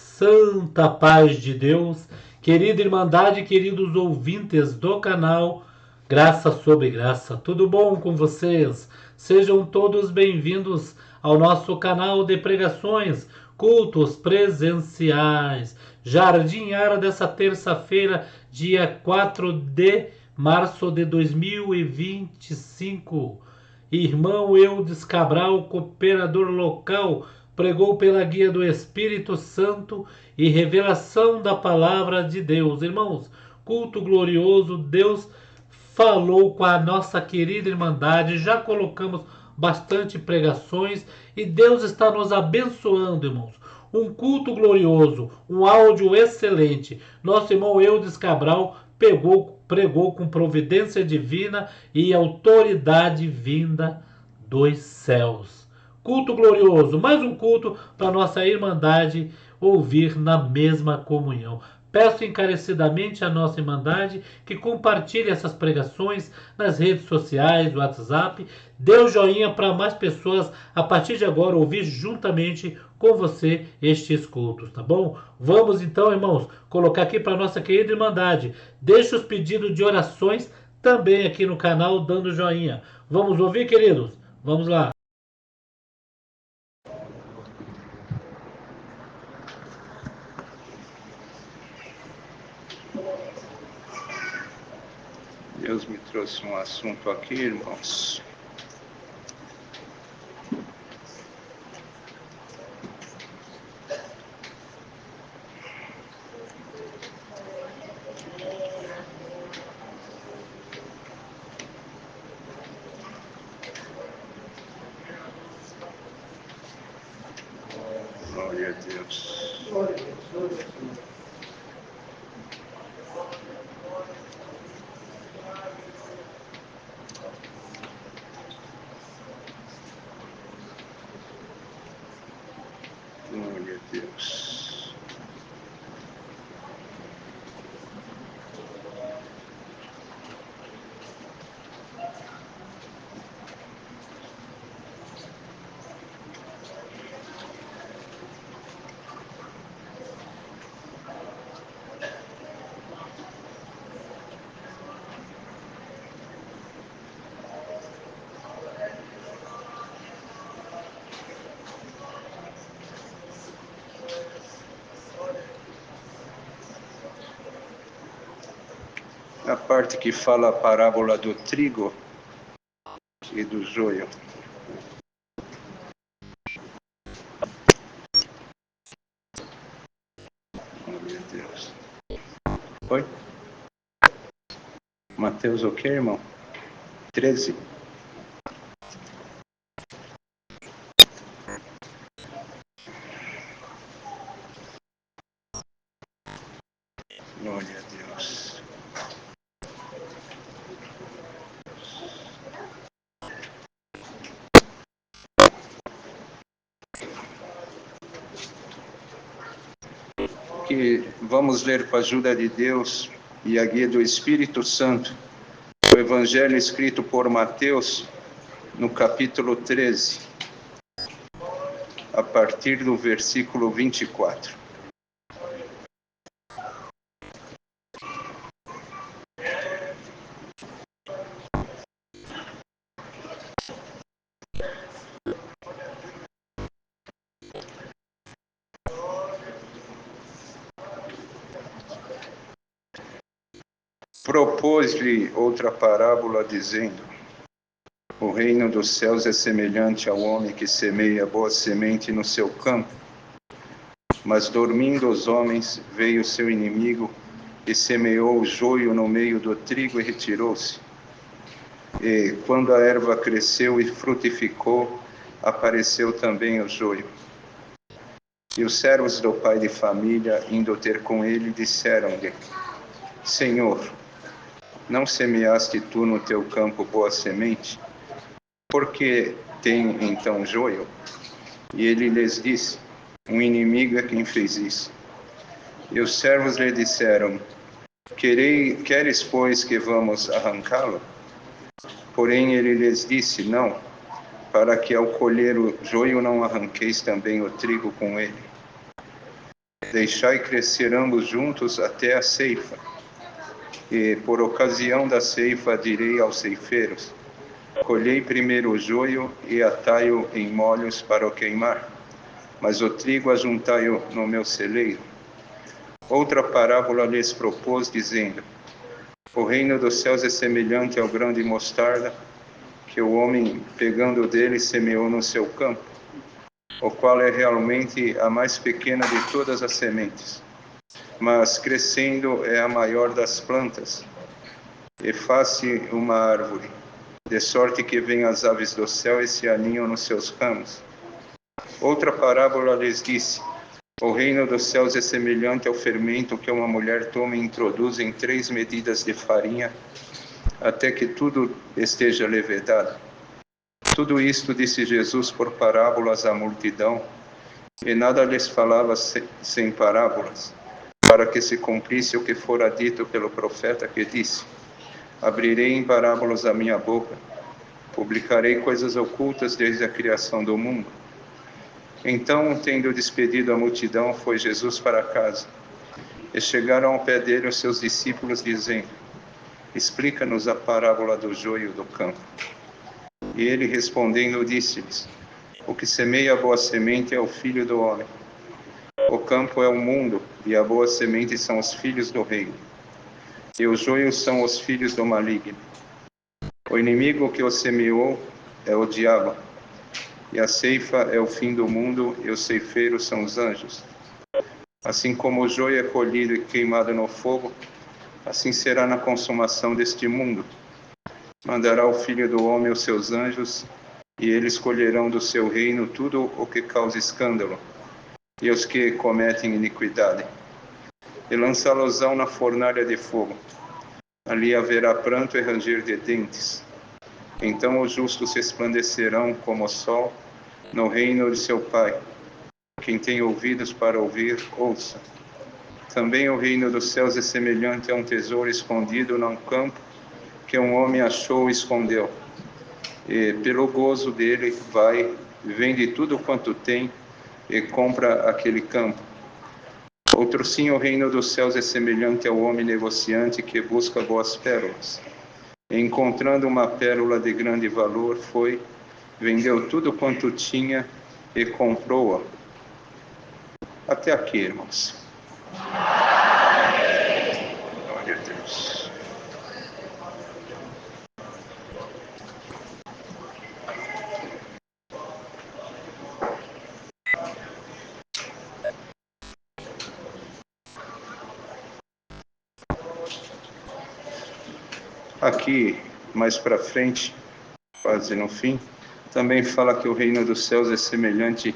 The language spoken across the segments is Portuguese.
Santa paz de Deus, querida Irmandade, queridos ouvintes do canal Graça sobre Graça, tudo bom com vocês? Sejam todos bem-vindos ao nosso canal de pregações, cultos presenciais. Jardim Ara dessa terça-feira, dia 4 de março de 2025. Irmão Eudes Cabral, cooperador local, pregou pela guia do Espírito Santo e revelação da palavra de Deus. Irmãos, culto glorioso, Deus falou com a nossa querida Irmandade, já colocamos bastante pregações e Deus está nos abençoando, irmãos. Um culto glorioso, um áudio excelente. Nosso irmão Eudes Cabral pregou com providência divina e autoridade vinda dos céus. Culto glorioso, mais um culto para nossa Irmandade ouvir na mesma comunhão. Peço encarecidamente à nossa Irmandade que compartilhe essas pregações nas redes sociais, WhatsApp. Dê o joinha para mais pessoas a partir de agora ouvir juntamente com você estes cultos, tá bom? Vamos então, irmãos, colocar aqui para nossa querida Irmandade. Deixe os pedidos de orações também aqui no canal dando joinha. Vamos ouvir, queridos? Vamos lá. Deus me trouxe um assunto aqui, irmãos. Glória a Deus. Glória a Deus. Glória a Deus. A parte que fala a parábola do trigo e do joio. Glória a Deus. Oi? Mateus o que, irmão? 13. Glória a Deus. Que vamos ler com a ajuda de Deus e a guia do Espírito Santo, o Evangelho escrito por Mateus, no capítulo 13, a partir do versículo 24. Propôs-lhe outra parábola, dizendo: o reino dos céus é semelhante ao homem que semeia boa semente no seu campo. Mas dormindo os homens, veio seu inimigo e semeou o joio no meio do trigo e retirou-se. E quando a erva cresceu e frutificou, apareceu também o joio. E os servos do pai de família, indo ter com ele, disseram-lhe: Senhor, não semeaste tu no teu campo boa semente? Por que tem então joio? E ele lhes disse: um inimigo é quem fez isso. E os servos lhe disseram: queres, pois, que vamos arrancá-lo? Porém ele lhes disse: não, para que ao colher o joio não arranqueis também o trigo com ele. Deixai crescer ambos juntos até a ceifa. E por ocasião da ceifa direi aos ceifeiros: colhei primeiro o joio e atai-o em molhos para o queimar, mas o trigo ajuntai-o no meu celeiro. Outra parábola lhes propôs, dizendo: o reino dos céus é semelhante ao grão de mostarda, que o homem, pegando dele, semeou no seu campo, o qual é realmente a mais pequena de todas as sementes, mas crescendo é a maior das plantas, e faz-se uma árvore, de sorte que vêm as aves do céu e se aninham nos seus ramos. Outra parábola lhes disse: o reino dos céus é semelhante ao fermento que uma mulher toma e introduz em 3 medidas de farinha, até que tudo esteja levedado. Tudo isto disse Jesus por parábolas à multidão, e nada lhes falava sem parábolas, para que se cumprisse o que fora dito pelo profeta, que disse: abrirei em parábolas a minha boca, publicarei coisas ocultas desde a criação do mundo. Então, tendo despedido a multidão, foi Jesus para casa. E chegaram ao pé dele os seus discípulos, dizendo: explica-nos a parábola do joio do campo. E ele, respondendo, disse-lhes: o que semeia a boa semente é o Filho do homem. O campo é o mundo, e a boa semente são os filhos do reino. E os joios são os filhos do maligno. O inimigo que o semeou é o diabo. E a ceifa é o fim do mundo, e os ceifeiros são os anjos. Assim como o joio é colhido e queimado no fogo, assim será na consumação deste mundo. Mandará o Filho do homem os seus anjos, e eles colherão do seu reino tudo o que causa escândalo, e os que cometem iniquidade, e lançá-los-ão na fornalha de fogo. Ali haverá pranto e ranger de dentes. Então os justos resplandecerão como o sol no reino de seu Pai. Quem tem ouvidos para ouvir, ouça. Também o reino dos céus é semelhante a um tesouro escondido num campo, que um homem achou e escondeu. E pelo gozo dele vai, vende tudo quanto tem e compra aquele campo. Outro sim, o reino dos céus é semelhante ao homem negociante que busca boas pérolas. E, encontrando uma pérola de grande valor, foi, vendeu tudo quanto tinha e comprou-a. Até aqui, irmãos. Glória a Deus. Aqui, mais para frente, quase no fim, também fala que o reino dos céus é semelhante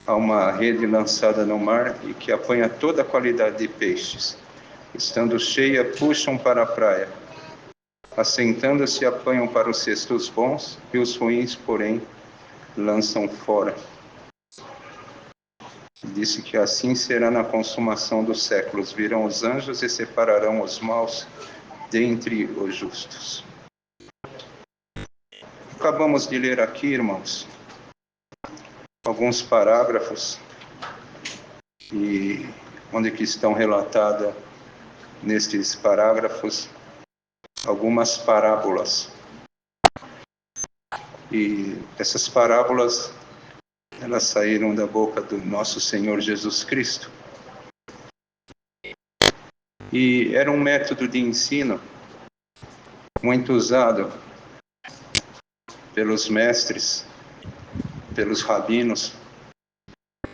a uma rede lançada no mar e que apanha toda a qualidade de peixes. Estando cheia, puxam para a praia. Assentando-se, apanham para os cestos bons, e os ruins, porém, lançam fora. Disse que assim será na consumação dos séculos. Virão os anjos e separarão os maus dentre os justos. Acabamos de ler aqui, irmãos, alguns parágrafos, e onde que estão relatadas nestes parágrafos algumas parábolas. E essas parábolas, elas saíram da boca do nosso Senhor Jesus Cristo. E era um método de ensino muito usado pelos mestres, pelos rabinos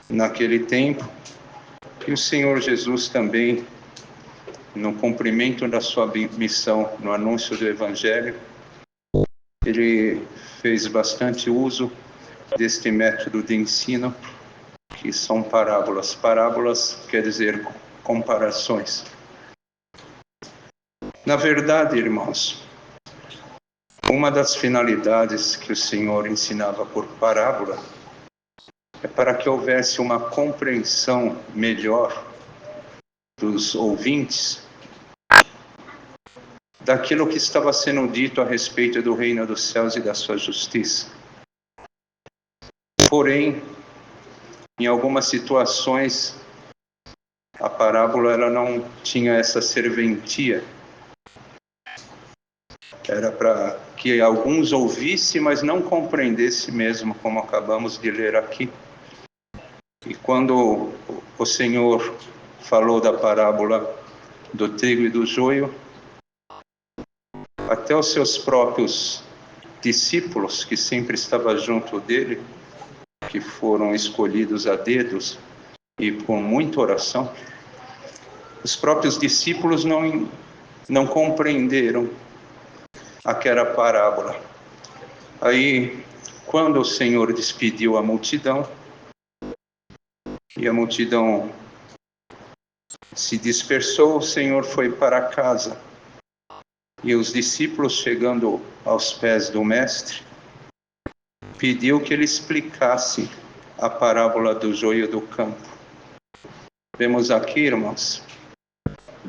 naquele tempo, e o Senhor Jesus também, no cumprimento da sua missão, no anúncio do Evangelho, ele fez bastante uso deste método de ensino, que são parábolas. Parábolas quer dizer comparações. Na verdade, irmãos, uma das finalidades que o Senhor ensinava por parábola é para que houvesse uma compreensão melhor dos ouvintes daquilo que estava sendo dito a respeito do reino dos céus e da sua justiça. Porém, em algumas situações, a parábola ela não tinha essa serventia. Era para que alguns ouvissem, mas não compreendessem mesmo, como acabamos de ler aqui. E quando o Senhor falou da parábola do trigo e do joio, até os seus próprios discípulos, que sempre estavam junto dele, que foram escolhidos a dedos e com muita oração, os próprios discípulos não compreenderam aquela parábola. Aí, quando o Senhor despediu a multidão, e a multidão se dispersou, o Senhor foi para casa. E os discípulos, chegando aos pés do Mestre, pediu que ele explicasse a parábola do joio do campo. Vemos aqui, irmãos,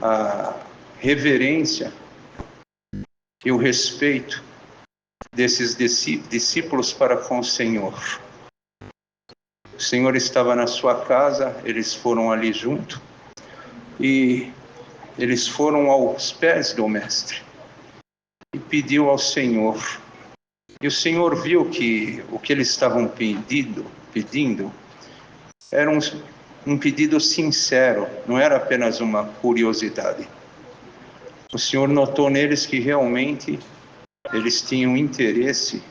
a reverência e o respeito desses discípulos para com o Senhor. O Senhor estava na sua casa, eles foram ali junto, e eles foram aos pés do Mestre e pediu ao Senhor. E o Senhor viu que o que eles estavam pedindo era um pedido sincero, não era apenas uma curiosidade. O Senhor notou neles que realmente eles tinham interesse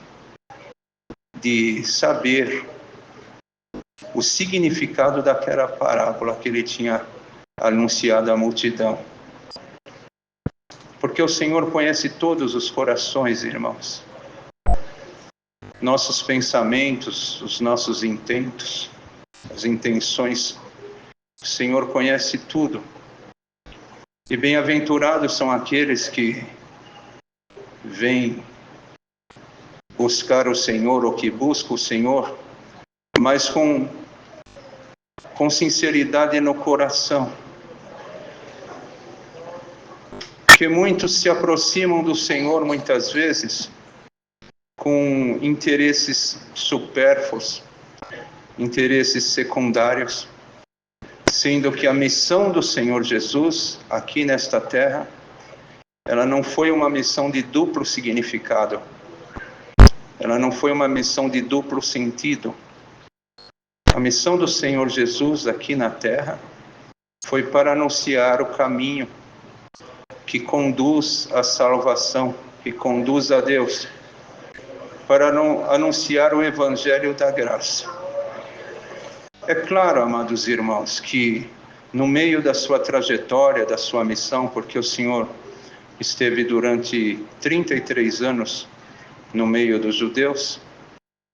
de saber o significado daquela parábola que ele tinha anunciado à multidão. Porque o Senhor conhece todos os corações, irmãos. Nossos pensamentos, os nossos intentos, as intenções. O Senhor conhece tudo. E bem-aventurados são aqueles que vêm buscar o Senhor, ou que buscam o Senhor, mas com sinceridade no coração. Porque muitos se aproximam do Senhor, muitas vezes, com interesses supérfluos, interesses secundários, sendo que a missão do Senhor Jesus, aqui nesta terra, ela não foi uma missão de duplo significado, ela não foi uma missão de duplo sentido. A missão do Senhor Jesus aqui na terra foi para anunciar o caminho que conduz à salvação, que conduz a Deus, para anunciar o Evangelho da graça. É claro, amados irmãos, que no meio da sua trajetória, da sua missão, porque o Senhor esteve durante 33 anos no meio dos judeus,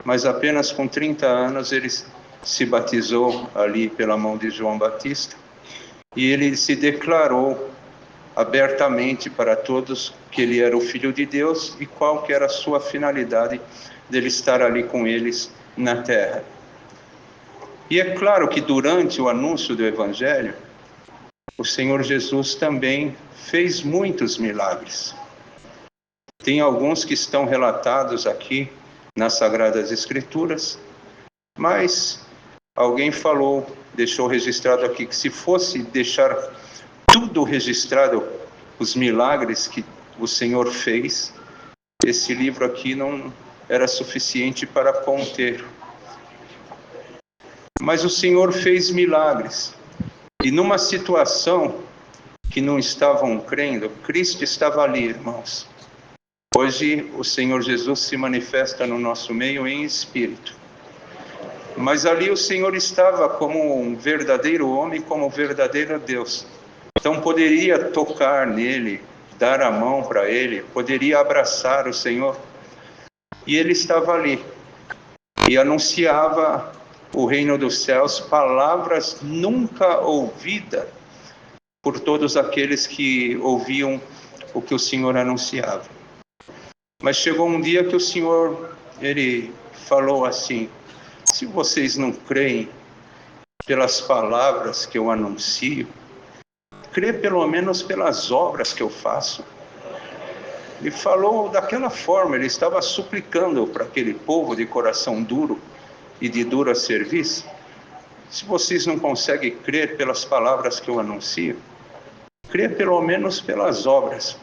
mas apenas com 30 anos ele se batizou ali pela mão de João Batista, e ele se declarou abertamente para todos que ele era o Filho de Deus e qual que era a sua finalidade dele estar ali com eles na terra. E é claro que durante o anúncio do Evangelho, o Senhor Jesus também fez muitos milagres. Tem alguns que estão relatados aqui nas Sagradas Escrituras, mas alguém falou, deixou registrado aqui, que se fosse deixar tudo registrado, os milagres que o Senhor fez, esse livro aqui não era suficiente para conter. Mas o Senhor fez milagres. E numa situação que não estavam crendo, Cristo estava ali, irmãos. Hoje o Senhor Jesus se manifesta no nosso meio em espírito. Mas ali o Senhor estava como um verdadeiro homem, como um verdadeiro Deus. Então poderia tocar nele, dar a mão para ele, poderia abraçar o Senhor. E ele estava ali e anunciava o reino dos céus, palavras nunca ouvidas por todos aqueles que ouviam o que o Senhor anunciava. Mas chegou um dia que o Senhor, ele falou assim: se vocês não creem pelas palavras que eu anuncio, crê pelo menos pelas obras que eu faço. Ele falou daquela forma, ele estava suplicando para aquele povo de coração duro e de dura serviço. se vocês não conseguem crer pelas palavras que eu anuncio, crer pelo menos pelas obras.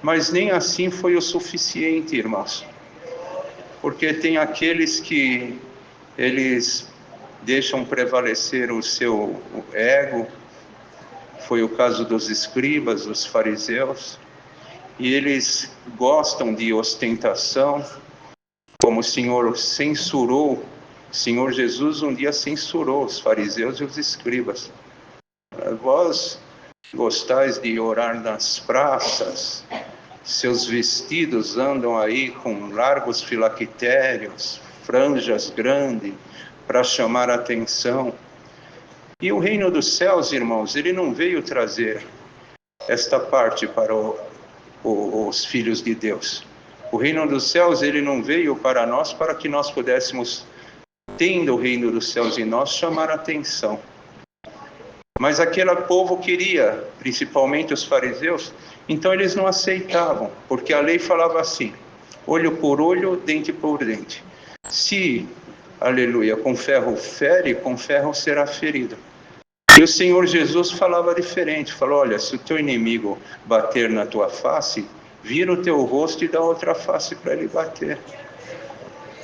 Mas nem assim foi o suficiente, irmãos. Porque tem aqueles que eles deixam prevalecer o seu ego. Foi o caso dos escribas, dos fariseus. E eles gostam de ostentação, como o Senhor censurou. O Senhor Jesus um dia censurou os fariseus e os escribas. Vós gostais de orar nas praças, seus vestidos andam aí com largos filactérios, franjas grandes, para chamar a atenção. E o reino dos céus, irmãos, ele não veio trazer esta parte para os filhos de Deus. O reino dos céus, ele não veio para nós para que nós pudéssemos, tendo o reino dos céus em nós, chamar a atenção. Mas aquele povo queria, principalmente os fariseus, então eles não aceitavam, porque a lei falava assim: olho por olho, dente por dente. Se, aleluia, com ferro fere, com ferro será ferido. E o Senhor Jesus falava diferente, falou: olha, se o teu inimigo bater na tua face, vira o teu rosto e dá outra face para ele bater.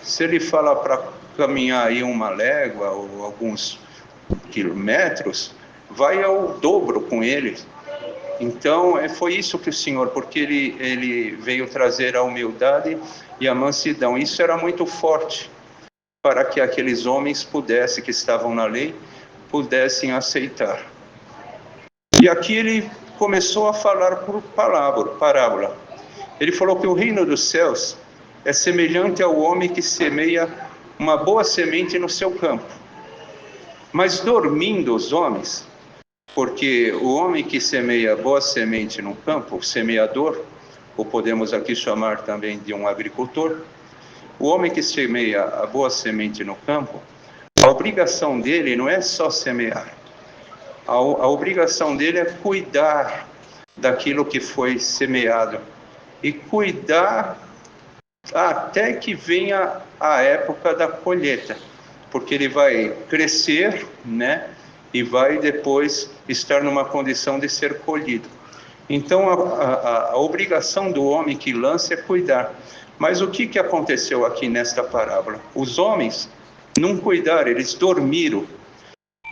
Se ele fala para caminhar aí uma légua ou alguns quilômetros, vai ao dobro com ele. Então, foi isso que o Senhor, porque ele veio trazer a humildade e a mansidão. Isso era muito forte para que aqueles homens pudessem, que estavam na lei, pudessem aceitar. E aqui ele começou a falar por parábola. Ele falou que o reino dos céus é semelhante ao homem que semeia uma boa semente no seu campo. Mas dormindo os homens, porque o homem que semeia boa semente no campo, o semeador, ou podemos aqui chamar também de um agricultor, o homem que semeia a boa semente no campo, a obrigação dele não é só semear. A obrigação dele é cuidar daquilo que foi semeado. E cuidar até que venha a época da colheita. Porque ele vai crescer, né? E vai depois estar numa condição de ser colhido. Então a obrigação do homem que lança é cuidar. Mas o que aconteceu aqui nesta parábola? Os homens não cuidaram, eles dormiram.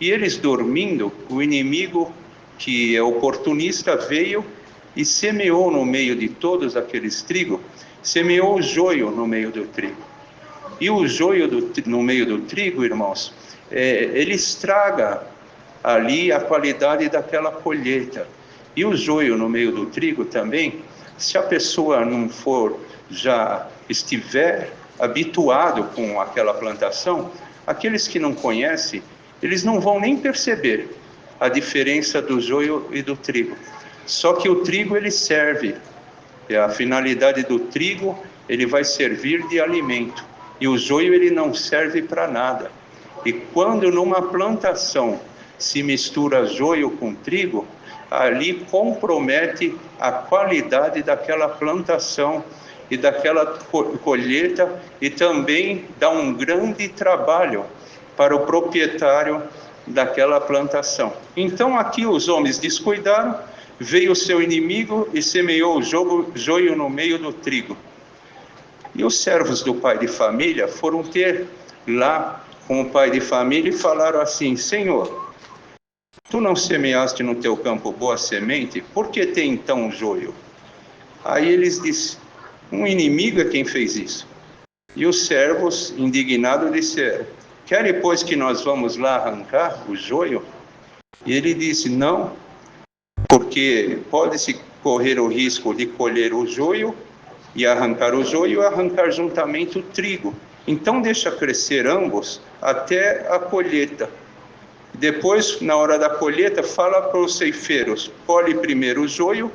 E eles dormindo, o inimigo, que é oportunista, veio e semeou no meio de todos aqueles trigo, semeou o joio no meio do trigo. E o joio no meio do trigo, irmãos, ele estraga ali a qualidade daquela colheita. E o joio no meio do trigo também, se a pessoa não for, já estiver habituado com aquela plantação, aqueles que não conhecem, eles não vão nem perceber a diferença do joio e do trigo. Só que o trigo ele serve, a finalidade do trigo, ele vai servir de alimento. E o joio ele não serve para nada. E quando numa plantação se mistura joio com trigo, ali compromete a qualidade daquela plantação e daquela colheita, e também dá um grande trabalho para o proprietário daquela plantação. Então aqui os homens descuidaram, veio o seu inimigo e semeou o joio no meio do trigo. E os servos do pai de família foram ter lá com o pai de família e falaram assim: Senhor, tu não semeaste no teu campo boa semente? Por que tem então joio? Aí eles disseram: um inimigo é quem fez isso. E os servos, indignados, disseram: quer pois que nós vamos lá arrancar o joio? E ele disse: não, porque pode-se correr o risco de colher o joio e arrancar o joio e arrancar juntamente o trigo. Então deixa crescer ambos até a colheita. Depois, na hora da colheita, fala para os ceifeiros: colhe primeiro o joio,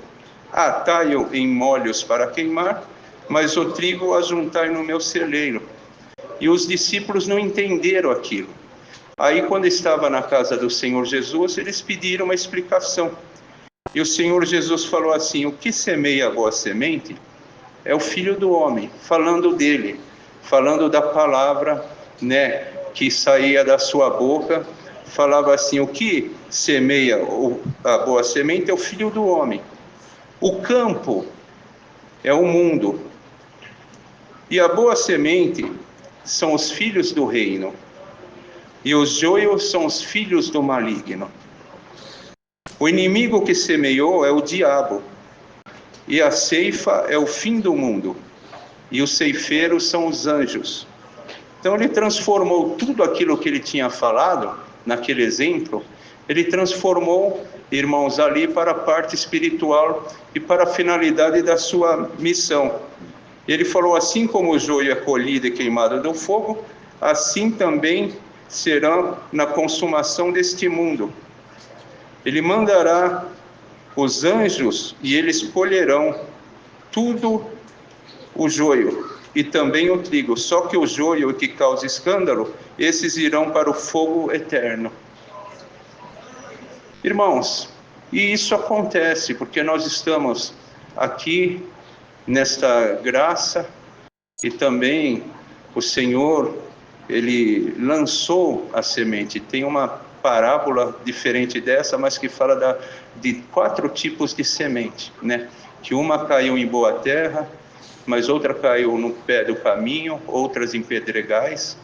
atai-o em molhos para queimar, mas o trigo ajuntai no meu celeiro. E os discípulos não entenderam aquilo. Aí, quando estava na casa do Senhor Jesus, eles pediram uma explicação. E o Senhor Jesus falou assim: o que semeia a boa semente é o Filho do Homem, falando dele, falando da palavra, né, que saía da sua boca, falava assim: o que semeia a boa semente é o Filho do Homem. O campo é o mundo. E a boa semente são os filhos do reino. E os joios são os filhos do maligno. O inimigo que semeou é o diabo. E a ceifa é o fim do mundo. E os ceifeiros são os anjos. Então ele transformou tudo aquilo que ele tinha falado, naquele exemplo, ele transformou, irmãos, ali para a parte espiritual e para a finalidade da sua missão. Ele falou: assim como o joio é colhido e queimado do fogo, assim também será na consumação deste mundo. Ele mandará os anjos e eles colherão tudo o joio e também o trigo. Só que o joio que causa escândalo, esses irão para o fogo eterno. Irmãos, e isso acontece porque nós estamos aqui nesta graça e também o Senhor, ele lançou a semente. Tem uma parábola diferente dessa, mas que fala de 4 tipos de semente, né? Que uma caiu em boa terra, mas outra caiu no pé do caminho, outras em pedregais,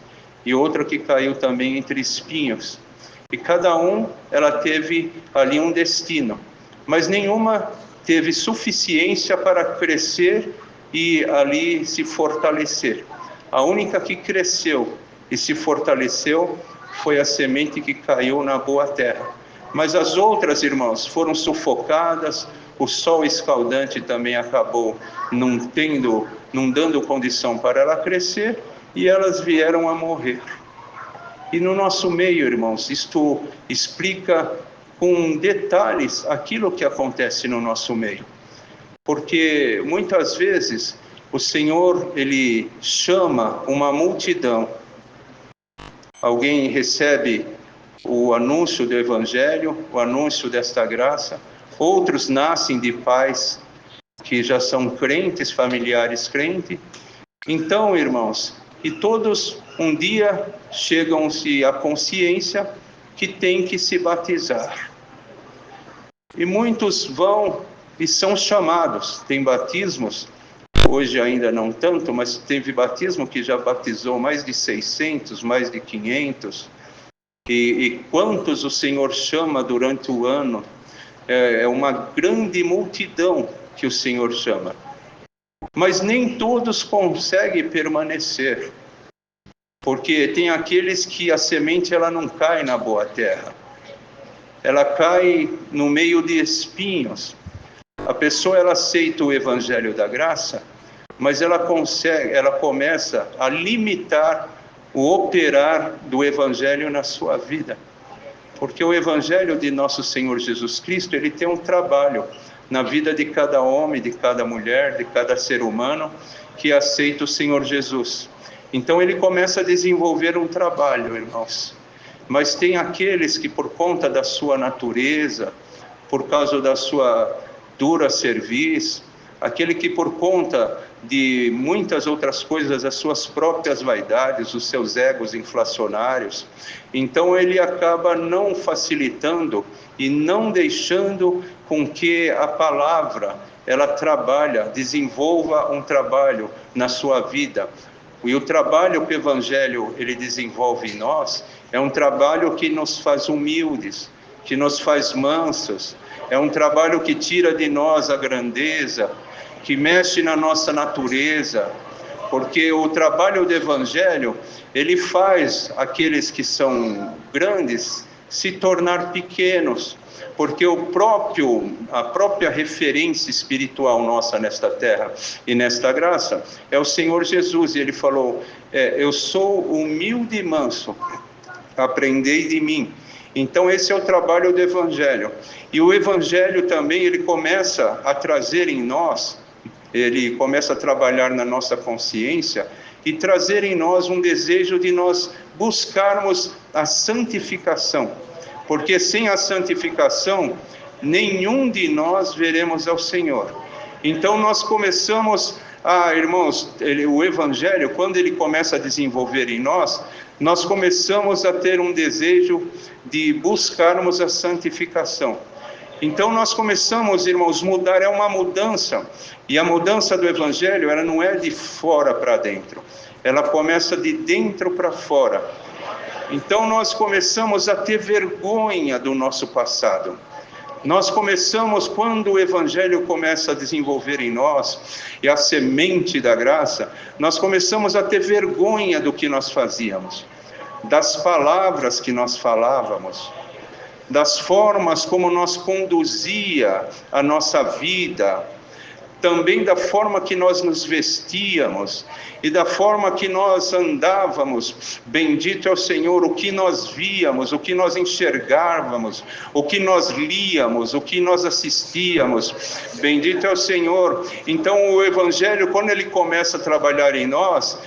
e outra que caiu também entre espinhos. E cada ela teve ali um destino, mas nenhuma teve suficiência para crescer e ali se fortalecer. A única que cresceu e se fortaleceu foi a semente que caiu na boa terra. Mas as outras, irmãos, foram sufocadas, o sol escaldante também acabou não dando condição para ela crescer, e elas vieram a morrer. E no nosso meio, irmãos, isto explica com detalhes aquilo que acontece no nosso meio. Porque muitas vezes o Senhor, ele chama uma multidão. Alguém recebe o anúncio do Evangelho, o anúncio desta graça. Outros nascem de pais que já são crentes, familiares crentes. Então, irmãos, e todos um dia chegam-se à consciência que tem que se batizar. E muitos vão e são chamados. Tem batismos, hoje ainda não tanto, mas teve batismo que já batizou mais de 600, mais de 500. E quantos o Senhor chama durante o ano? É uma grande multidão que o Senhor chama. Mas nem todos conseguem permanecer. Porque tem aqueles que a semente ela não cai na boa terra. Ela cai no meio de espinhos. A pessoa ela aceita o evangelho da graça, mas ela começa a limitar o operar do evangelho na sua vida. Porque o evangelho de nosso Senhor Jesus Cristo, ele tem um trabalho na vida de cada homem, de cada mulher, de cada ser humano que aceita o Senhor Jesus. Então ele começa a desenvolver um trabalho, irmãos. Mas tem aqueles que por conta da sua natureza, por causa da sua dura serviço, aquele que por conta de muitas outras coisas, as suas próprias vaidades, os seus egos inflacionários, então ele acaba não facilitando e não deixando com que a palavra, ela desenvolva um trabalho na sua vida. E o trabalho que o Evangelho ele desenvolve em nós é um trabalho que nos faz humildes, que nos faz mansos, é um trabalho que tira de nós a grandeza, que mexe na nossa natureza, porque o trabalho do Evangelho, ele faz aqueles que são grandes se tornar pequenos, porque a própria referência espiritual nossa nesta terra e nesta graça é o Senhor Jesus. E ele falou: eu sou humilde e manso, aprendei de mim. Então esse é o trabalho do Evangelho. E o Evangelho também, ele começa a trazer em nós, ele começa a trabalhar na nossa consciência e trazer em nós um desejo de nós buscarmos a santificação. Porque sem a santificação, nenhum de nós veremos ao Senhor. Então nós começamos irmãos, o Evangelho, quando ele começa a desenvolver em nós, nós começamos a ter um desejo de buscarmos a santificação. Então nós começamos, irmãos, mudar, é uma mudança. E a mudança do Evangelho, ela não é de fora para dentro. Ela começa de dentro para fora. Então nós começamos a ter vergonha do nosso passado. Nós começamos, quando o Evangelho começa a desenvolver em nós, e a semente da graça, nós começamos a ter vergonha do que nós fazíamos, das palavras que nós falávamos, das formas como nós conduzia a nossa vida, também da forma que nós nos vestíamos e da forma que nós andávamos. Bendito é o Senhor, o que nós víamos, o que nós enxergávamos, o que nós líamos, o que nós assistíamos. Bendito é o Senhor. Então o Evangelho, quando ele começa a trabalhar em nós,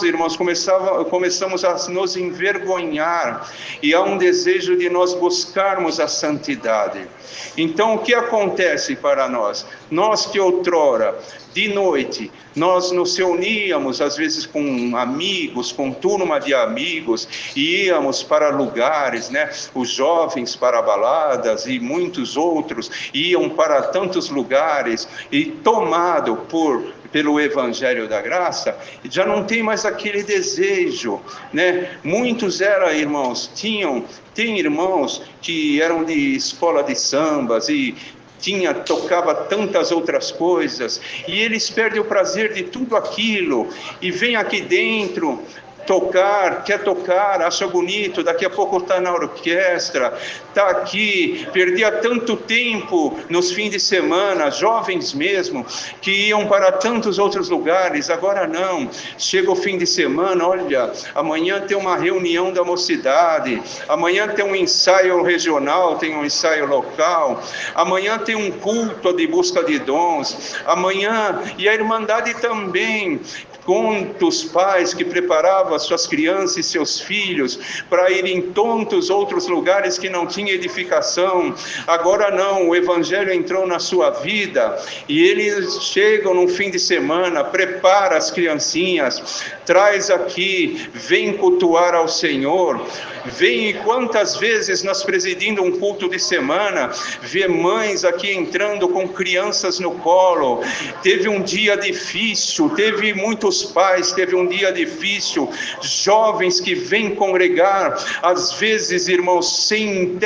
irmãos, começamos a nos envergonhar, e há um desejo de nós buscarmos a santidade. Então o que acontece para nós? Nós que outrora, de noite, nós nos reuníamos, às vezes com amigos, com turma de amigos, e íamos para lugares, né? Os jovens para baladas e muitos outros iam para tantos lugares, e tomado pelo Evangelho da Graça, já não tem mais aquele desejo, né? Muitos tem irmãos que eram de escola de sambas e tocava tantas outras coisas, e eles perdem o prazer de tudo aquilo, e vem aqui dentro quer tocar, acha bonito, daqui a pouco está na orquestra, está aqui, perdia tanto tempo nos fins de semana, jovens mesmo, que iam para tantos outros lugares, agora não, chega o fim de semana, olha, amanhã tem uma reunião da mocidade, amanhã tem um ensaio regional, tem um ensaio local, amanhã tem um culto de busca de dons, amanhã, e a Irmandade também, quantos pais que preparavam as suas crianças e seus filhos para ir em tantos outros lugares que não tinha edificação. Agora não, o Evangelho entrou na sua vida, e eles chegam no fim de semana, prepara as criancinhas, traz aqui, vem cultuar ao Senhor. Vem, e quantas vezes nós presidindo um culto de semana, vê mães aqui entrando com crianças no colo. Teve um dia difícil, teve muitos pais, teve um dia difícil, jovens que vêm congregar, às vezes, irmãos, sem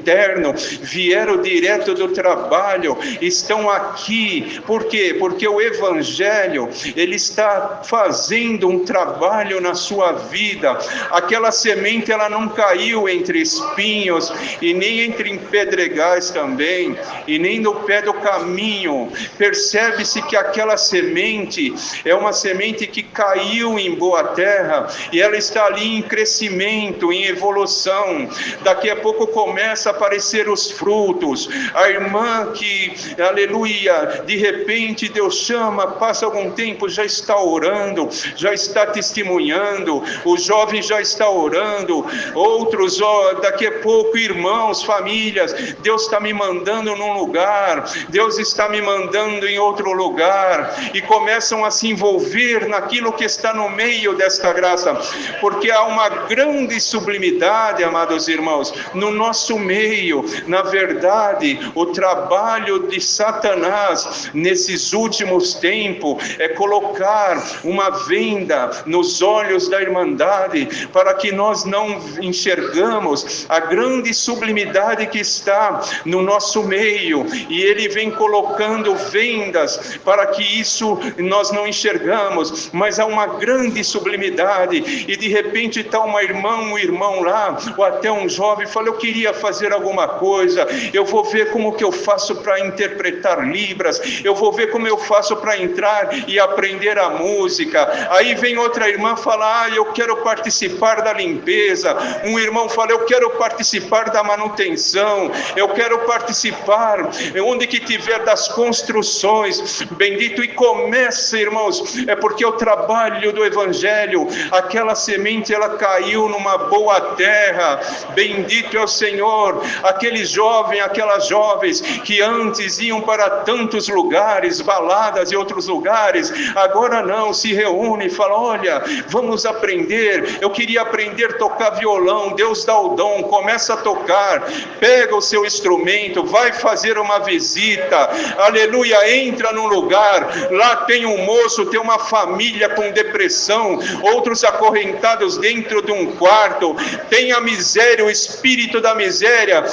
terno, vieram direto do trabalho, estão aqui. Por quê? Porque o Evangelho, ele está fazendo um trabalho na sua vida. Aquela semente, ela não caiu entre espinhos, e nem entre pedregais também, e nem no pé do caminho. Percebe-se que aquela semente é uma semente que caiu em boa terra, e ela está ali em crescimento, em evolução. Daqui a pouco começa a aparecer os frutos. A irmã que, aleluia, de repente Deus chama, passa algum tempo, já está orando, já está testemunhando, o jovem já está orando, outros, daqui a pouco, irmãos, famílias, Deus está me mandando num lugar, Deus está me mandando em outro lugar, e começam a se envolver naquilo que está no meio desta graça, porque há uma grande sublimidade, amados irmãos, no nosso meio. Na verdade, o trabalho de Satanás nesses últimos tempos é colocar uma venda nos olhos da Irmandade, para que nós não enxergamos a grande sublimidade que está no nosso meio, e ele vem colocando vendas para que isso nós não enxergamos, mas há uma grande sublimidade, e de repente está um irmão lá, ou até um jovem, fala: eu queria fazer alguma coisa, eu vou ver como que eu faço para interpretar libras, eu vou ver como eu faço para entrar e aprender a música. Aí vem outra irmã falar: eu quero participar da limpeza. Um irmão fala: eu quero participar da manutenção, eu quero participar onde que tiver das construções. Bendito. E começa, irmãos, é porque o trabalho do Evangelho, aquela semente, ela caiu numa boa terra. Bendito é o Senhor. Aquele jovem, aquelas jovens que antes iam para tantos lugares, baladas e outros lugares, agora não, se reúnem e falam: olha, vamos aprender, eu queria aprender a tocar violão, Deus dá o dom, começa a tocar, pega o seu instrumento, vai fazer uma visita, aleluia, entra num lugar, lá tem um moço, tem uma família com depressão, outros acorrentados dentro de um quarto, tem a miséria, o espírito da miséria,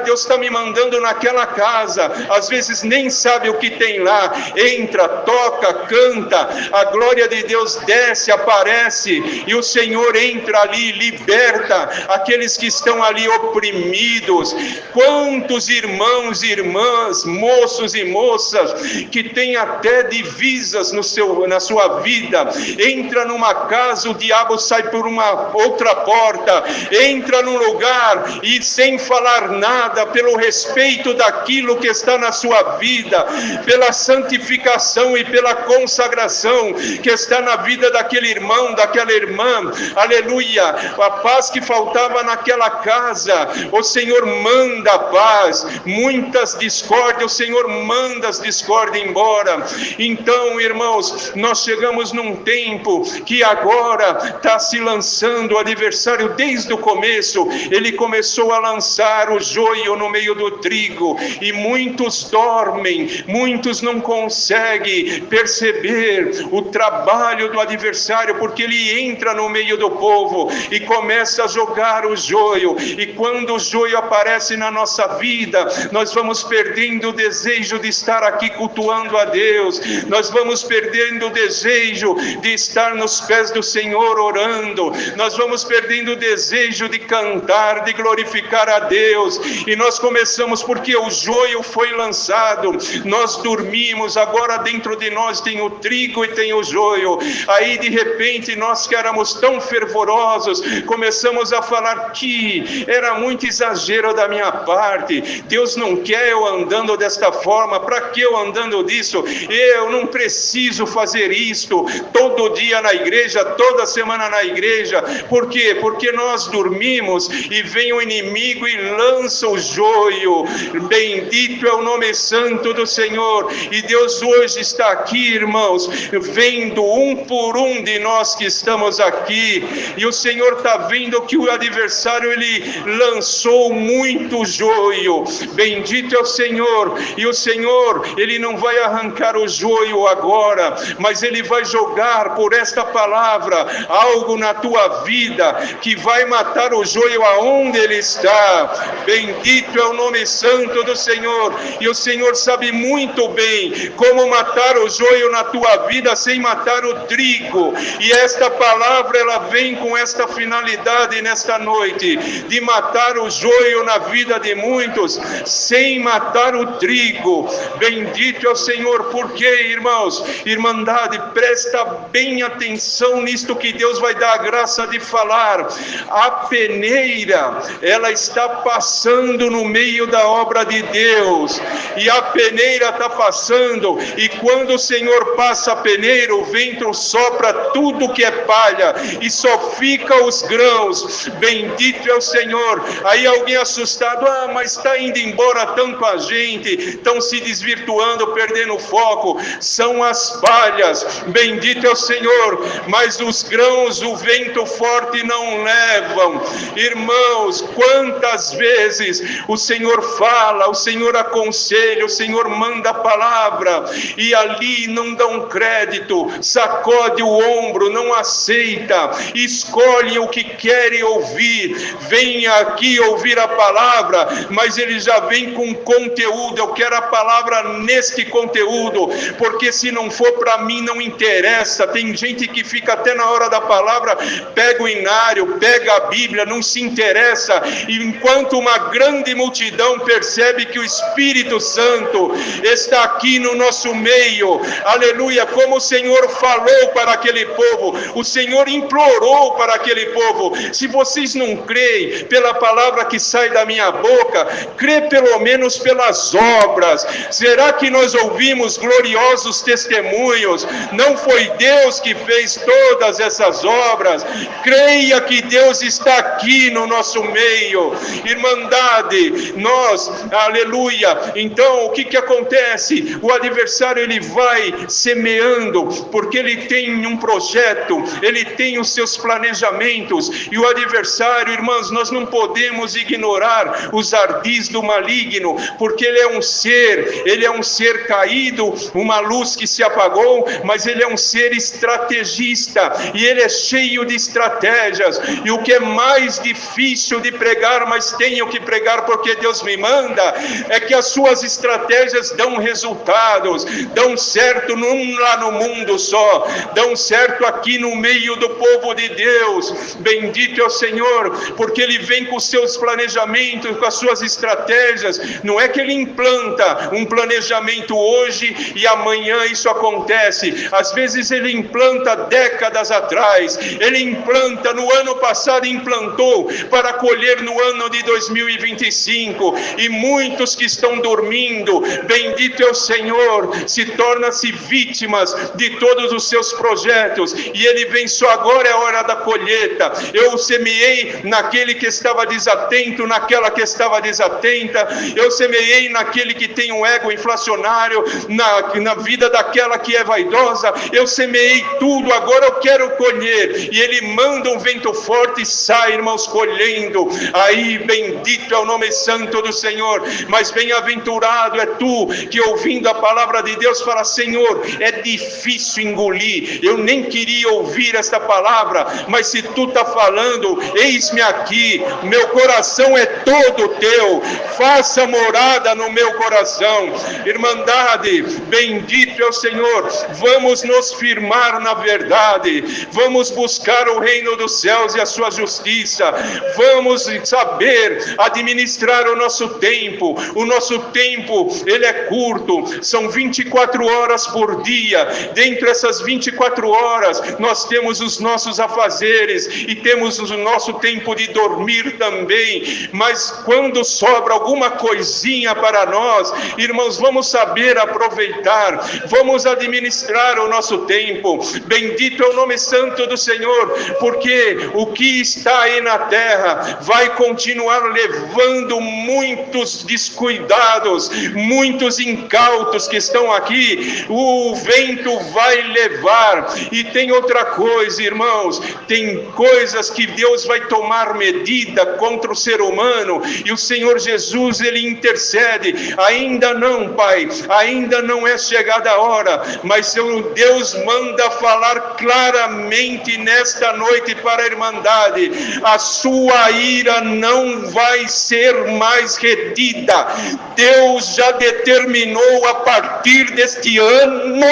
Deus está me mandando naquela casa, às vezes nem sabe o que tem lá, entra, toca, canta, a glória de Deus desce, aparece, e o Senhor entra ali, liberta aqueles que estão ali oprimidos. Quantos irmãos e irmãs, moços e moças, que têm até divisas na sua vida, entra numa casa, o diabo sai por uma outra porta, entra num lugar e sem falar nada, pelo respeito daquilo que está na sua vida, pela santificação e pela consagração que está na vida daquele irmão, daquela irmã, aleluia, a paz que faltava naquela casa, o Senhor manda a paz, muitas discórdias, o Senhor manda as discórdias embora. Então, irmãos, nós chegamos num tempo que agora está se lançando o adversário desde o começo, ele começou a lançar o joio no meio do trigo, e muitos dormem, muitos não conseguem perceber o trabalho do adversário, porque ele entra no meio do povo e começa a jogar o joio, e quando o joio aparece na nossa vida, nós vamos perdendo o desejo de estar aqui cultuando a Deus, nós vamos perdendo o desejo de estar nos pés do Senhor orando, nós vamos perdendo o desejo de cantar, de glorificar a Deus, e nós começamos, porque o joio foi lançado, nós dormimos, agora dentro de nós tem o trigo e tem o joio, aí de repente nós que éramos tão fervorosos, começamos a falar que era muito exagero da minha parte, Deus não quer eu andando desta forma, para que eu andando disso, eu não preciso fazer isto, todo dia na igreja, toda semana na igreja, por quê? Porque nós dormimos, e vem o inimigo e lança o joio, bendito é o nome santo do Senhor, e Deus hoje está aqui, irmãos, vendo um por um de nós que estamos aqui, e o Senhor está vendo que o adversário, ele lançou muito joio, bendito é o Senhor, e o Senhor, ele não vai arrancar o joio agora, mas ele vai jogar por esta palavra algo na tua vida, que vai matar o joio aonde ele está, bendito é o nome santo do Senhor, e o Senhor sabe muito bem como matar o joio na tua vida sem matar o trigo, e esta palavra ela vem com esta finalidade nesta noite, de matar o joio na vida de muitos, sem matar o trigo, bendito é o Senhor. Porque, irmãos, irmandade, presta bem atenção nisto que Deus vai dar a graça de falar, a peneira, ela está passando no meio da obra de Deus, e a peneira está passando, e quando o Senhor passa a peneira, o vento sopra tudo que é palha, e só fica os grãos, bendito é o Senhor. Aí alguém assustado, mas está indo embora tanto a gente, estão se desvirtuando, perdendo foco, são as palhas, bendito é o Senhor, mas os grãos o vento forte não levam. Irmãos, quantas vezes o Senhor fala, o Senhor aconselha, o Senhor manda a palavra, e ali não dão crédito, sacode o ombro, não aceita, escolhe o que querem ouvir, venha aqui ouvir a palavra, mas ele já vem com conteúdo, eu quero a palavra neste conteúdo, porque se não for para mim não interessa. Tem gente que fica até na hora da palavra, pega o inário, pega a Bíblia, não se interessa, enquanto uma grande multidão percebe que o Espírito Santo está aqui no nosso meio, aleluia, como o Senhor falou para aquele povo, o Senhor implorou para aquele povo, se vocês não creem pela palavra que sai da minha boca, crê pelo menos pelas obras. Será que nós ouvimos gloriosos testemunhos, Não foi Deus que fez todas essas obras. Creia que Deus está aqui no nosso meio. Irmandade, nós, aleluia. Então, o que acontece? O adversário, ele vai semeando, porque ele tem um projeto, ele tem os seus planejamentos, e o adversário, irmãos, nós não podemos ignorar os ardis do maligno, porque ele é um ser caído, uma luz que se apagou, mas ele é um ser estrategista, e ele é cheio de estratégias. E o que é mais difícil de pregar, mas tenho que pregar porque Deus me manda, é que as suas estratégias dão resultados, dão certo não lá no mundo só, dão certo aqui no meio do povo de Deus. Bendito é o Senhor, porque ele vem com os seus planejamentos, com as suas estratégias. Não é que ele implanta um planejamento hoje e amanhã isso acontece. Às vezes ele implanta décadas atrás, ele implanta no ano passado, implantou para colher no ano de 2025, e muitos que estão dormindo, bendito é o Senhor, se tornam-se vítimas de todos os seus projetos, e ele vem só agora, é a hora da colheita. Eu semeei naquele que estava desatento, naquela que estava desatenta, eu semeei naquele que tem um ego inflacionário, na vida daquela que é vaidosa, eu semeei tudo, agora eu quero colher, e ele manda um vento forte e sai, irmãos, colhendo. Aí bendito é o nome santo do Senhor. Mas bem-aventurado é tu que, ouvindo a palavra de Deus, fala: Senhor, é difícil engolir, eu nem queria ouvir esta palavra, mas se tu está falando, eis-me aqui, meu coração é todo teu, faça morada no meu coração. Irmandade, bendito é o Senhor. Vamos nos firmar na verdade, vamos buscar o reino dos céus e a sua justiça, vamos saber administrar o nosso tempo. O nosso tempo, ele é curto, são 24 horas por dia. Dentro dessas 24 horas, nós temos os nossos afazeres e temos o nosso tempo de dormir também. Mas quando sobra alguma coisinha para nós, irmãos, vamos saber aproveitar, vamos administrar o nosso tempo. Bendito é o nome santo do Senhor, porque o que está aí na terra vai continuar levando muitos descuidados, muitos incautos que estão aqui, o vento vai levar. E tem outra coisa, irmãos, tem coisas que Deus vai tomar medida contra o ser humano, e o Senhor Jesus, ele intercede. Ainda não, Pai, ainda não é chegada a hora, mas Deus manda falar claramente nesta noite para a Irmandade: a sua ira não vai ser mais retida. Deus já determinou a partir deste ano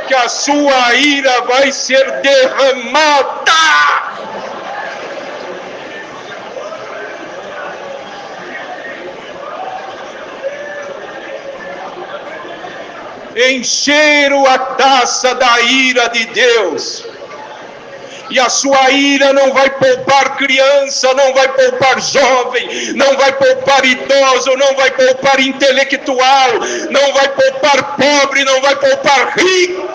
que a sua ira vai ser derramada. Encheram a taça da ira de Deus. E a sua ira não vai poupar criança, não vai poupar jovem, não vai poupar idoso, não vai poupar intelectual, não vai poupar pobre, não vai poupar rico.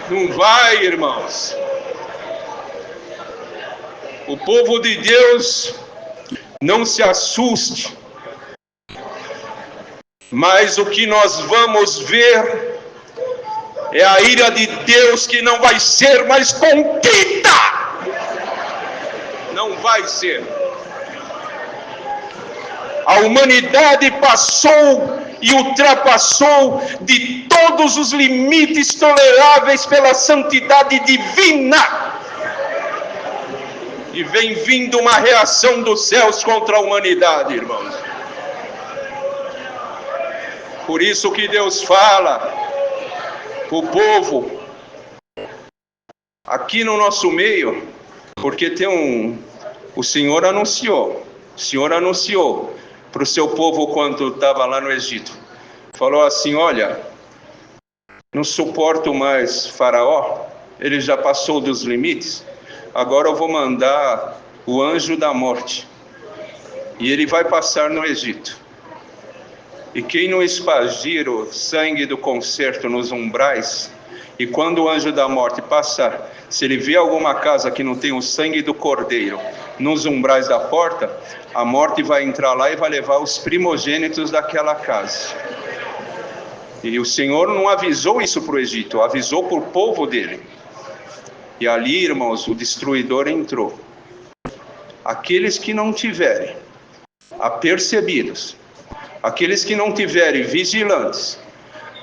Não vai, irmãos. O povo de Deus, não se assuste. Mas o que nós vamos ver é a ira de Deus que não vai ser mais contida. Não vai ser. A humanidade passou e ultrapassou de todos os limites toleráveis pela santidade divina. E vem vindo uma reação dos céus contra a humanidade, irmãos. Por isso que Deus fala para o povo, aqui no nosso meio, porque tem o Senhor anunciou para o seu povo quando estava lá no Egito. Falou assim: olha, não suporto mais Faraó, ele já passou dos limites, agora eu vou mandar o anjo da morte. e ele vai passar no Egito. E quem não espargir o sangue do concerto nos umbrais, e quando o anjo da morte passar, se ele vê alguma casa que não tem o sangue do cordeiro nos umbrais da porta, a morte vai entrar lá e vai levar os primogênitos daquela casa. E o Senhor não avisou isso para o Egito, avisou para o povo dele. E ali, irmãos, o destruidor entrou. Aqueles que não tiverem apercebidos, aqueles que não tiverem vigilantes,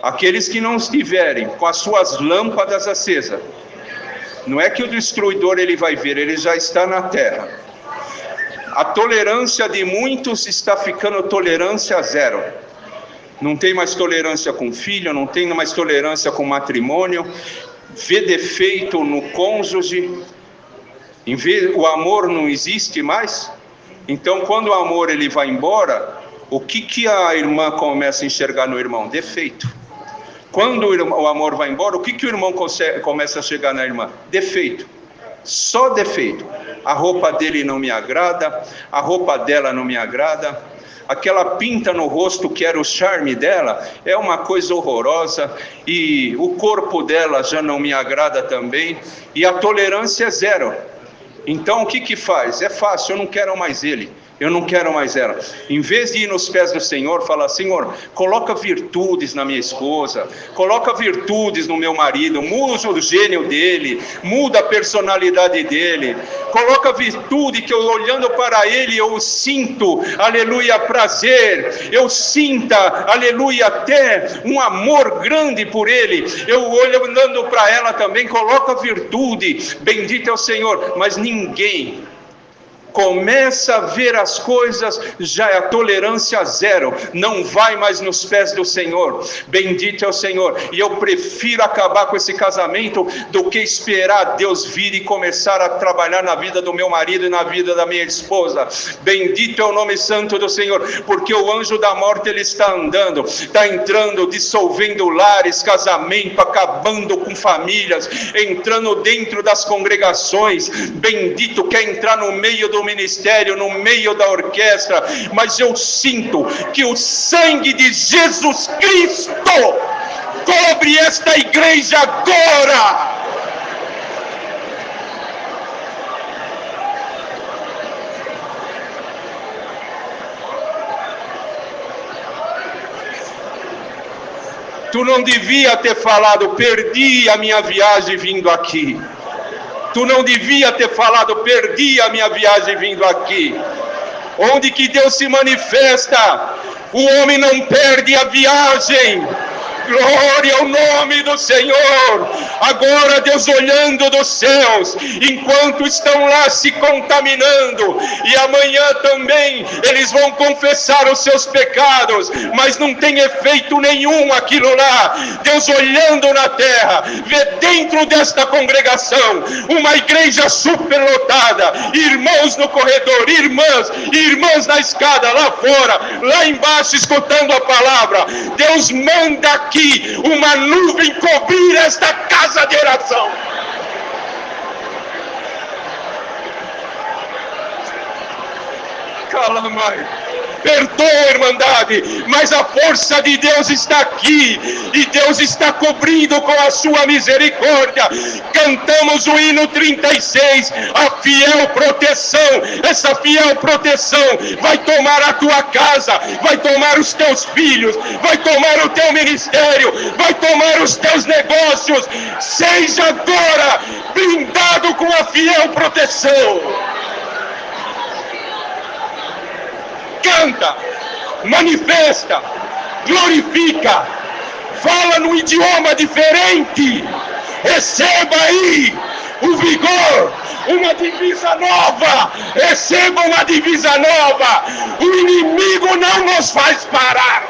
aqueles que não estiverem com as suas lâmpadas acesas, não é que o destruidor ele vai ver, ele já está na terra. A tolerância de muitos está ficando tolerância zero. Não tem mais tolerância com filho, não tem mais tolerância com matrimônio, vê defeito no cônjuge, o amor não existe mais. Então, quando o amor ele vai embora, o que a irmã começa a enxergar no irmão? Defeito. Quando o amor vai embora, o que o irmão começa a chegar na irmã? Defeito. Só defeito. A roupa dele não me agrada, a roupa dela não me agrada, aquela pinta no rosto que era o charme dela é uma coisa horrorosa, e o corpo dela já não me agrada também, e a tolerância é zero. Então o que faz? É fácil, eu não quero mais ele, eu não quero mais ela. Em vez de ir nos pés do Senhor, falar: Senhor, coloca virtudes na minha esposa, coloca virtudes no meu marido, muda o gênio dele, muda a personalidade dele, coloca virtude que eu olhando para ele, eu sinto, aleluia, prazer, eu sinta, aleluia, até um amor grande por ele, eu olhando para ela também, coloca virtude, bendito é o Senhor. Mas ninguém começa a ver as coisas, já é a tolerância zero, não vai mais nos pés do Senhor, bendito é o Senhor. E eu prefiro acabar com esse casamento do que esperar Deus vir e começar a trabalhar na vida do meu marido e na vida da minha esposa. Bendito é o nome santo do Senhor, porque o anjo da morte ele está andando, está entrando, dissolvendo lares, casamento, acabando com famílias, entrando dentro das congregações. Bendito, quer entrar no meio do ministério, no meio da orquestra, mas eu sinto que o sangue de Jesus Cristo cobre esta igreja agora. Tu não devia ter falado: perdi a minha viagem vindo aqui. Tu não devia ter falado: perdi a minha viagem vindo aqui. Onde que Deus se manifesta, o homem não perde a viagem. Glória ao nome do Senhor. Agora Deus olhando dos céus, enquanto estão lá se contaminando, e amanhã também eles vão confessar os seus pecados, mas não tem efeito nenhum aquilo lá. Deus olhando na terra, vê dentro desta congregação uma igreja superlotada, irmãos no corredor, irmãs na escada, lá fora, lá embaixo escutando a palavra. Deus manda aqui uma nuvem cobrir esta casa de oração. Calamai. Perdoa, irmandade, mas a força de Deus está aqui, e Deus está cobrindo com a sua misericórdia. Cantamos o hino 36, a fiel proteção. Essa fiel proteção vai tomar a tua casa, vai tomar os teus filhos, vai tomar o teu ministério, vai tomar os teus negócios. Seja agora blindado com a fiel proteção. Canta, manifesta, glorifica, fala num idioma diferente, receba aí o vigor, uma divisa nova, receba uma divisa nova. O inimigo não nos faz parar.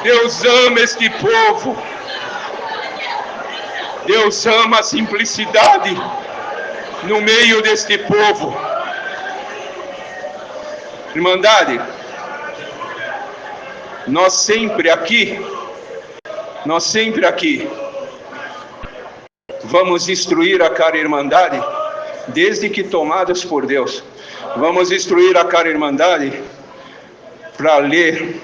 Deus ama este povo. Deus ama a simplicidade no meio deste povo. Irmandade, nós sempre aqui Nós sempre aqui vamos instruir a cara irmandade, desde que tomados por Deus. Vamos instruir a cara irmandade para ler,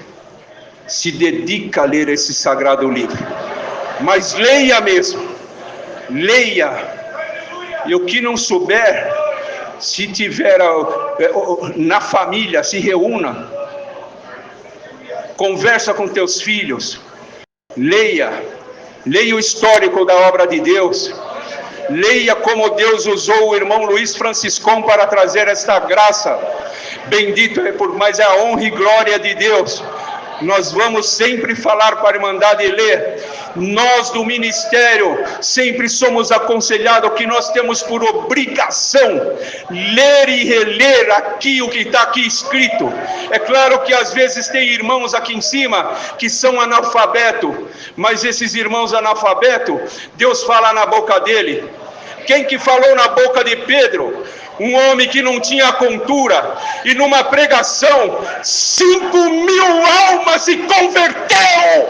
se dedica a ler esse sagrado livro. Mas leia mesmo, leia. E o que não souber, se tiver na família, se reúna, conversa com teus filhos, leia o histórico da obra de Deus, leia como Deus usou o irmão Luiz Franciscão para trazer esta graça. Bendito é mas é a honra e glória de Deus. Nós vamos sempre falar para a Irmandade e ler. Nós do ministério sempre somos aconselhados que nós temos por obrigação ler e reler aqui o que está aqui escrito. É claro que às vezes tem irmãos aqui em cima que são analfabetos, mas esses irmãos analfabetos, Deus fala na boca dele. Quem que falou na boca de Pedro? Um homem que não tinha cultura, e numa pregação, 5.000 almas se converteram.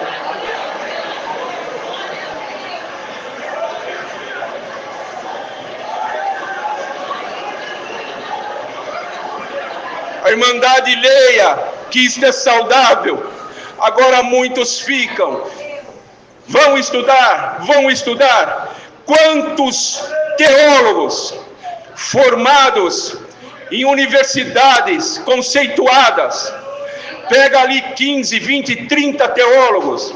A Irmandade leia, que isto é saudável. Agora muitos ficam, vão estudar. Quantos teólogos formados em universidades conceituadas, pega ali 15, 20, 30 teólogos,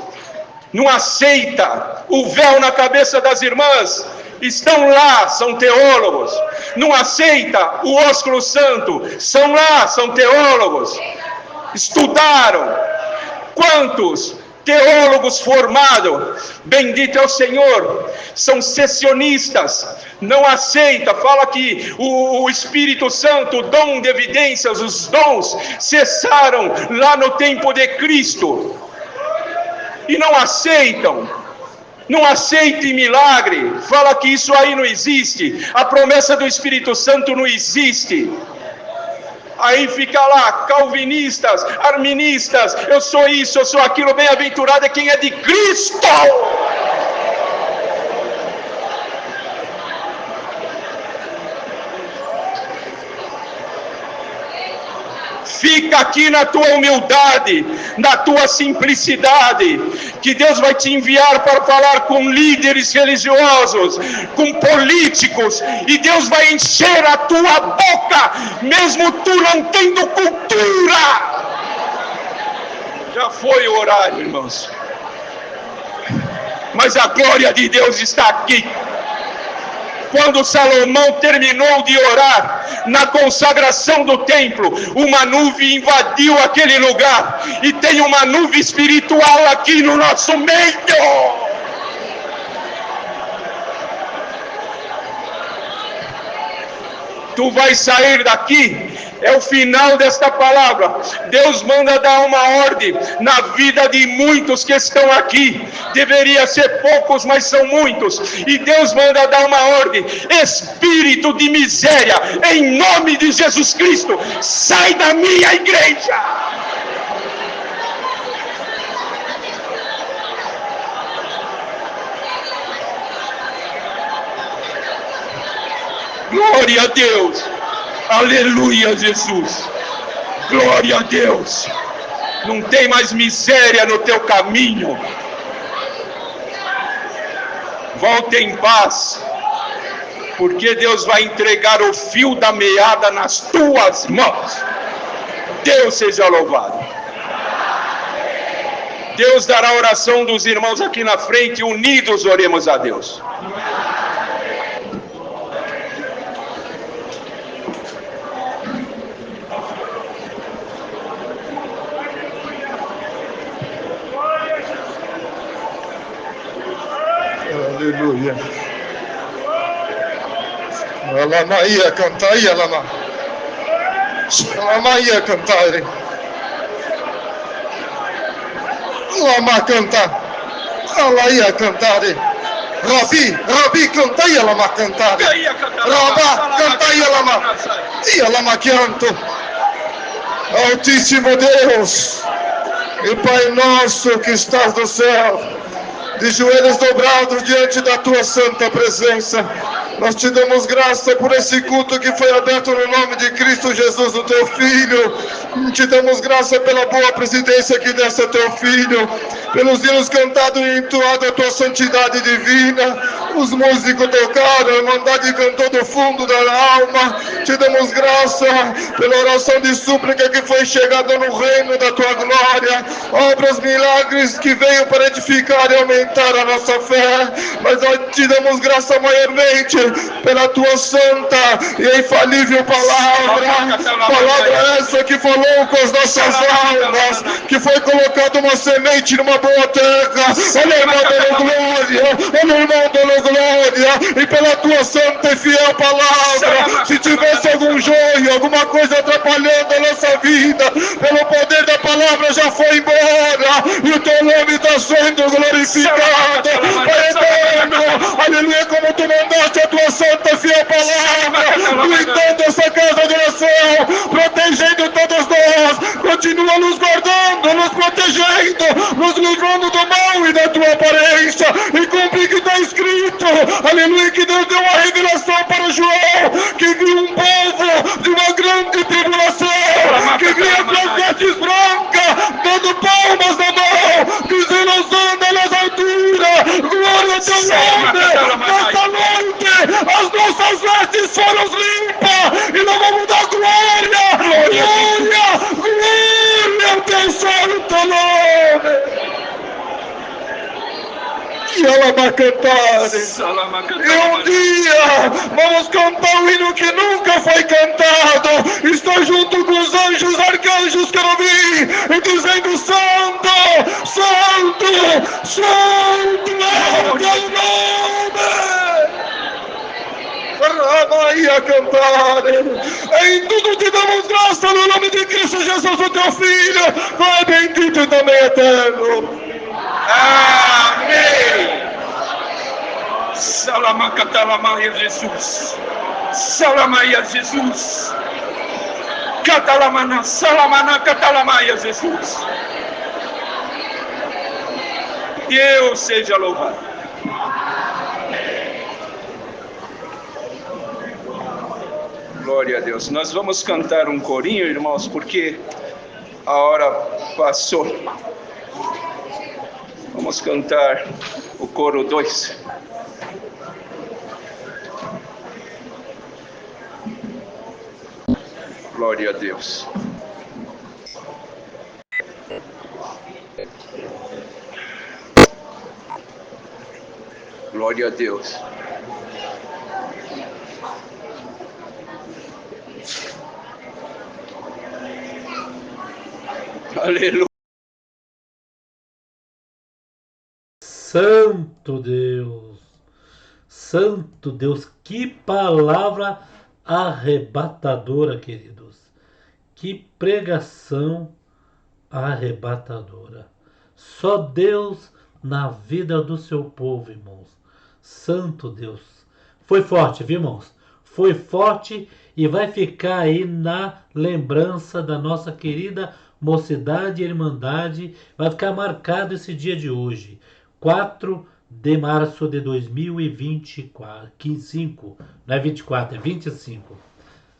não aceita o véu na cabeça das irmãs, estão lá, são teólogos, não aceita o ósculo santo, são lá, são teólogos, estudaram. Quantos teólogos formados, bendito é o Senhor, são secessionistas, não aceita, fala que o Espírito Santo, o dom de evidências, os dons cessaram lá no tempo de Cristo, e não aceitam milagre, fala que isso aí não existe, a promessa do Espírito Santo não existe. Aí fica lá, calvinistas, arministas, eu sou isso, eu sou aquilo, bem-aventurado é quem é de Cristo. Fica aqui na tua humildade, na tua simplicidade, que Deus vai te enviar para falar com líderes religiosos, com políticos, e Deus vai encher a tua boca, mesmo tu não tendo cultura. Já foi o horário, irmãos, mas a glória de Deus está aqui. Quando Salomão terminou de orar na consagração do templo, uma nuvem invadiu aquele lugar, e tem uma nuvem espiritual aqui no nosso meio. Tu vai sair daqui, é o final desta palavra. Deus manda dar uma ordem na vida de muitos que estão aqui. Deveria ser poucos, mas são muitos. E Deus manda dar uma ordem: espírito de miséria, em nome de Jesus Cristo, sai da minha igreja. Glória a Deus. Aleluia, Jesus. Glória a Deus. Não tem mais miséria no teu caminho. Volta em paz, porque Deus vai entregar o fio da meada nas tuas mãos. Deus seja louvado. Deus dará a oração dos irmãos aqui na frente, unidos oremos a Deus. Aleluia. Lama ia cantar, ia lama. Lama ia cantar. Lama cantar. Ela ia cantar. Rabi canta, ia lama cantar. Raba canta, ia lama. Ia lama canto. Altíssimo Deus, e Pai nosso que estás no céu, de joelhos dobrados diante da tua santa presença. Nós te damos graça por esse culto que foi aberto no nome de Cristo Jesus, o teu Filho. Te damos graça pela boa presidência que desse a teu Filho, pelos hinos cantados e entoados a tua santidade divina. Os músicos tocaram, a Irmandade cantou do fundo da alma. Te damos graça pela oração de súplica que foi chegada no reino da tua glória. Obras, milagres que veio para edificar e aumentar a nossa fé. Mas nós te damos graça maiormente pela tua santa e infalível palavra. Palavra essa que falou com as nossas almas, que foi colocada uma semente numa boa terra. Olha, irmão, dando glória. Olha, irmão, dando glória. E pela tua santa e fiel palavra, se tivesse algum joio, alguma coisa atrapalhando a nossa vida, pelo poder da palavra já foi embora. E o teu nome está sendo glorificado. Pai eterno, aleluia, como tu mandaste a tua santa e fiel palavra, cuidando essa casa de oração, protegendo todos nós. Continua nos guardando, nos protegendo, nos livrando do mal e da tua aparência. E cumpre o que está escrito. Aleluia, que Deus deu uma revelação para João, que viu um povo de uma grande tribulação, que via com vestes brancas, dando palmas na mão, dizendo: Hosana nas alturas, glória ao teu nome. Nesta noite as nossas vestes foram limpas e nós vamos dar glória, glória, glória ao teu santo nome. E ela vai cantar. E um dia vamos cantar o hino que nunca foi cantado. Estou junto com os anjos, arcanjos, querubim, e dizendo: Santo, Santo, Santo é o teu nome. Ia cantar. Em tudo te damos graça no nome de Cristo Jesus, o teu Filho, Pai bendito e também eterno. Amém. Salamacatalamaya Jesus. Salamaya Jesus. Catalamana, salamana, catalamaya Jesus. Deus seja louvado. Glória a Deus. Nós vamos cantar um corinho, irmãos, porque a hora passou. Vamos cantar o coro 2. Glória a Deus. Glória a Deus. Aleluia. Santo Deus, que palavra arrebatadora, queridos. Que pregação arrebatadora. Só Deus na vida do seu povo, irmãos. Santo Deus. Foi forte, viu, irmãos? Foi forte e vai ficar aí na lembrança da nossa querida Mocidade e Irmandade. Vai ficar marcado esse dia de hoje, 4 de março de 2025. Não é 24, é 25.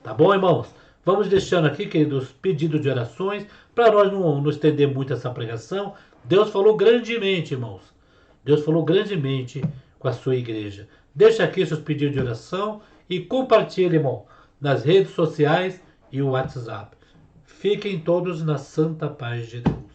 Tá bom, irmãos? Vamos deixando aqui, queridos, pedidos de orações, para nós não estender muito essa pregação. Deus falou grandemente, irmãos. Deus falou grandemente com a sua igreja. Deixa aqui seus pedidos de oração e compartilhe, irmão, nas redes sociais e o WhatsApp. Fiquem todos na santa paz de Deus.